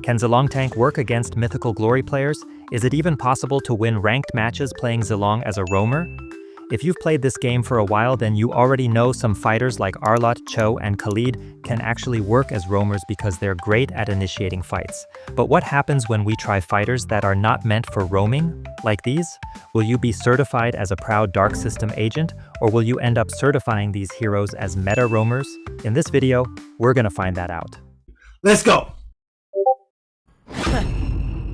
Can Zilong Tank work against mythical glory players? Is it even possible to win ranked matches playing Zilong as a roamer? If you've played this game for a while, then you already know some fighters like Arlot, Cho, and Khalid can actually work as roamers because they're great at initiating fights. But what happens when we try fighters that are not meant for roaming, like these? Will you be certified as a proud Dark System agent, or will you end up certifying these heroes as meta roamers? In this video, we're gonna find that out. Let's go!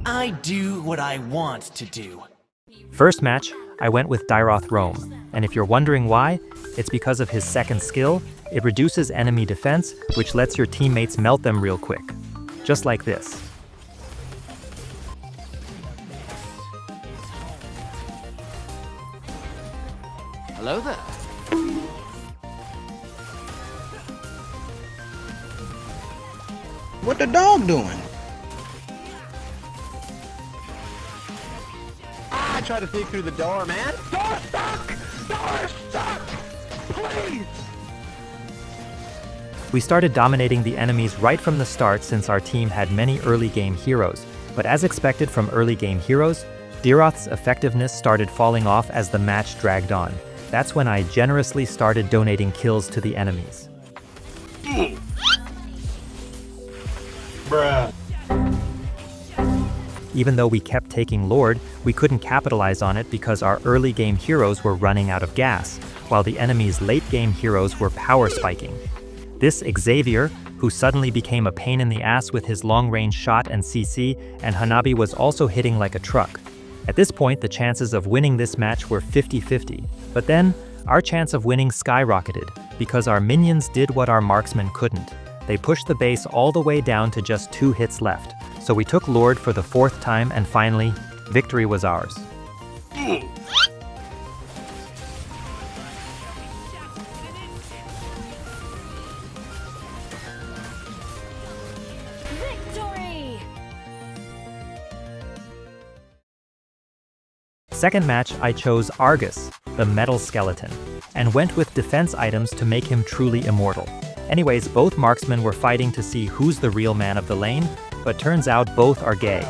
I do what I want to do. First match, I went with Zilong Roam, and if you're wondering why, it's because of his second skill. It reduces enemy defense, which lets your teammates melt them real quick. Just like this. Hello there. What the dog doing? I tried to sneak through the door, man. Door stuck! Door stuck! Please! We started dominating the enemies right from the start since our team had many early game heroes, but as expected from early game heroes, Diroth's effectiveness started falling off as the match dragged on. That's when I generously started donating kills to the enemies. Bruh. Even though we kept taking Lord, we couldn't capitalize on it because our early game heroes were running out of gas, while the enemy's late game heroes were power spiking. This Xavier, who suddenly became a pain in the ass with his long-range shot and CC, and Hanabi was also hitting like a truck. At this point, the chances of winning this match were 50-50. But then, our chance of winning skyrocketed, because our minions did what our marksmen couldn't. They pushed the base all the way down to just 2 hits left. So we took Lord for the 4th time, and finally, victory was ours. Victory! Second match, I chose Argus, the metal skeleton, and went with defense items to make him truly immortal. Anyways, both marksmen were fighting to see who's the real man of the lane, but turns out both are gay.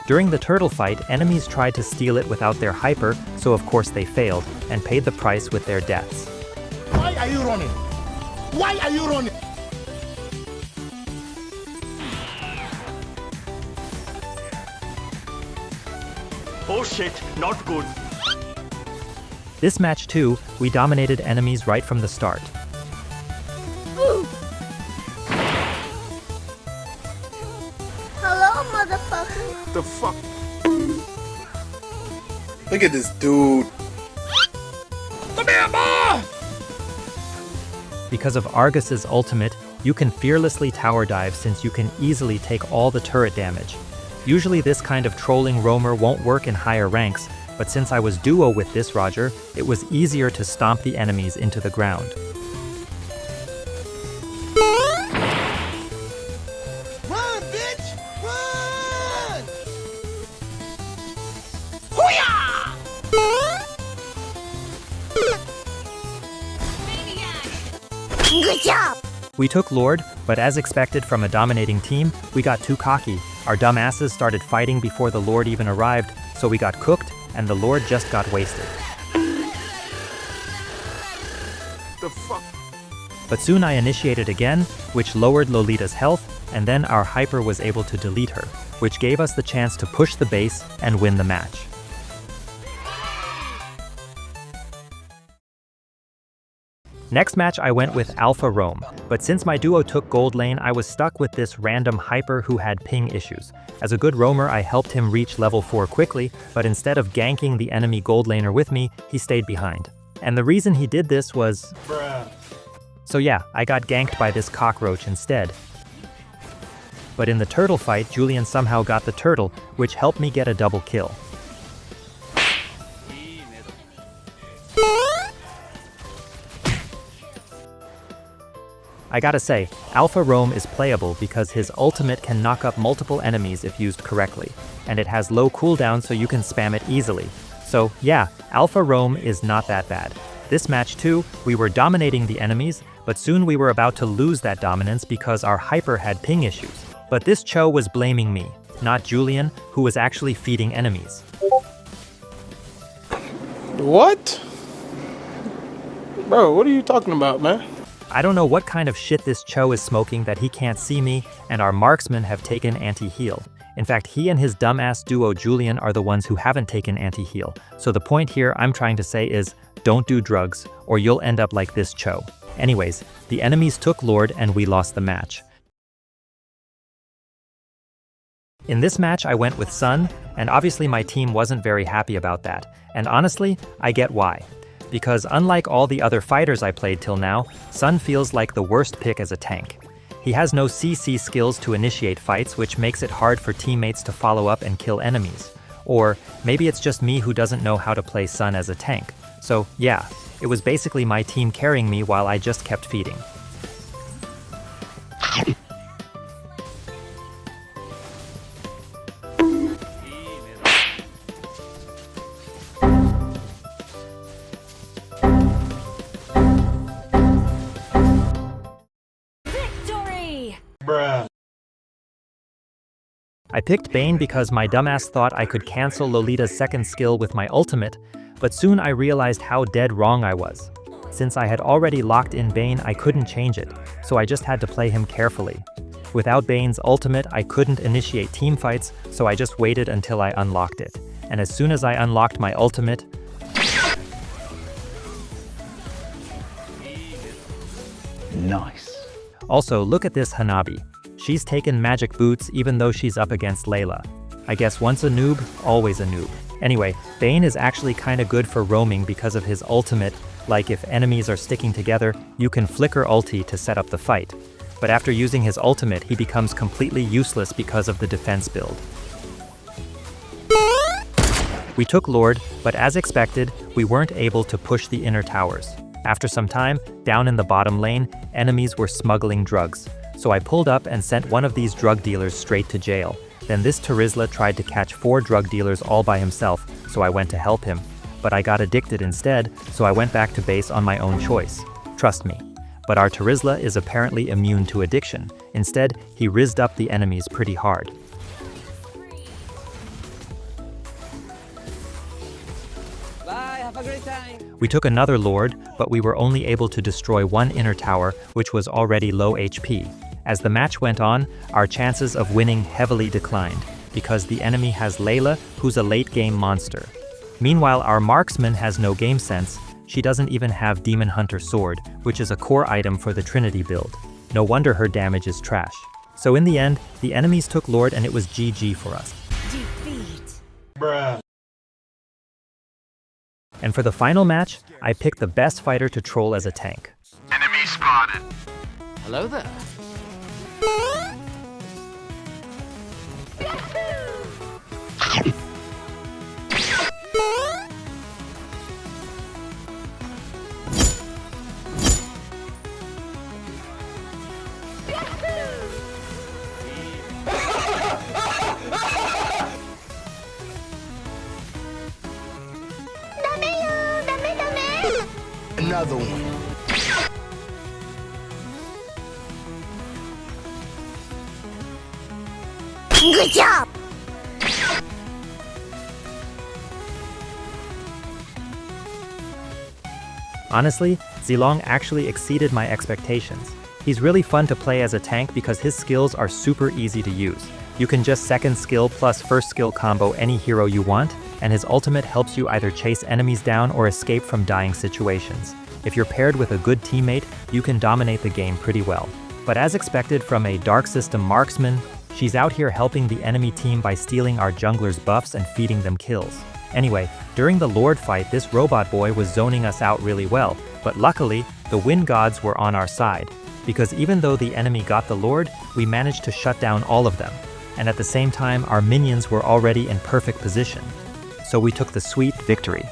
During the turtle fight, enemies tried to steal it without their hyper, so of course they failed, and paid the price with their deaths. Why are you running? Why are you running? Oh shit, not good. This match too, we dominated enemies right from the start. Hello, motherfucker. The fuck? Look at this dude. Come here, boy! Because of Argus's ultimate, you can fearlessly tower dive since you can easily take all the turret damage. Usually this kind of trolling roamer won't work in higher ranks, but since I was duo with this Roger, it was easier to stomp the enemies into the ground. Run, bitch! Run! Good job! We took Lord, but as expected from a dominating team, we got too cocky. Our dumbasses started fighting before the Lord even arrived, so we got cooked, and the Lord just got wasted. The fuck? But soon I initiated again, which lowered Lolita's health, and then our hyper was able to delete her, which gave us the chance to push the base and win the match. Next match I went with Alpha Roam, but since my duo took gold lane, I was stuck with this random hyper who had ping issues. As a good roamer, I helped him reach level 4 quickly, but instead of ganking the enemy gold laner with me, he stayed behind. And the reason he did this was... Bruh. So yeah, I got ganked by this cockroach instead. But in the turtle fight, Julian somehow got the turtle, which helped me get a double kill. I gotta say, Alpha Roam is playable because his ultimate can knock up multiple enemies if used correctly, and it has low cooldown so you can spam it easily. So yeah, Alpha Roam is not that bad. This match too, we were dominating the enemies, but soon we were about to lose that dominance because our hyper had ping issues. But this Cho was blaming me, not Julian, who was actually feeding enemies. What? Bro, what are you talking about, man? I don't know what kind of shit this Cho is smoking that he can't see me, and our marksmen have taken anti-heal. In fact, he and his dumbass duo Julian are the ones who haven't taken anti-heal. So the point here I'm trying to say is, don't do drugs, or you'll end up like this Cho. Anyways, the enemies took Lord and we lost the match. In this match I went with Sun, and obviously my team wasn't very happy about that. And honestly, I get why. Because unlike all the other fighters I played till now, Sun feels like the worst pick as a tank. He has no CC skills to initiate fights, which makes it hard for teammates to follow up and kill enemies. Or maybe it's just me who doesn't know how to play Sun as a tank. So yeah, it was basically my team carrying me while I just kept feeding. Victory! I picked Bane because my dumbass thought I could cancel Lolita's second skill with my ultimate, but soon I realized how dead wrong I was. Since I had already locked in Bane, I couldn't change it, so I just had to play him carefully. Without Bane's ultimate, I couldn't initiate teamfights, so I just waited until I unlocked it. And as soon as I unlocked my ultimate, Nice. Also, look at this Hanabi. She's taken magic boots even though she's up against Layla. I guess once a noob, always a noob. Anyway, Bane is actually kinda good for roaming because of his ultimate, like if enemies are sticking together, you can flicker ulti to set up the fight. But after using his ultimate, he becomes completely useless because of the defense build. We took Lord, but as expected, we weren't able to push the inner towers. After some time, down in the bottom lane, enemies were smuggling drugs. So I pulled up and sent one of these drug dealers straight to jail. Then this Terizla tried to catch 4 drug dealers all by himself, so I went to help him. But I got addicted instead, so I went back to base on my own choice. Trust me. But our Terizla is apparently immune to addiction. Instead, he rizzed up the enemies pretty hard. Bye, have a great time. We took another Lord, but we were only able to destroy one inner tower, which was already low HP. As the match went on, our chances of winning heavily declined, because the enemy has Layla, who's a late-game monster. Meanwhile, our marksman has no game sense. She doesn't even have Demon Hunter Sword, which is a core item for the Trinity build. No wonder her damage is trash. So in the end, the enemies took Lord and it was GG for us. Defeat! And for the final match, I picked the best fighter to troll as a tank. Enemy spotted. Hello there. Another one. Good job! Honestly, Zilong actually exceeded my expectations. He's really fun to play as a tank because his skills are super easy to use. You can just second skill plus first skill combo any hero you want, and his ultimate helps you either chase enemies down or escape from dying situations. If you're paired with a good teammate, you can dominate the game pretty well. But as expected from a Dark System marksman, she's out here helping the enemy team by stealing our jungler's buffs and feeding them kills. Anyway, during the Lord fight, this robot boy was zoning us out really well, but luckily, the wind gods were on our side, because even though the enemy got the Lord, we managed to shut down all of them, and at the same time, our minions were already in perfect position. So we took the sweet victory.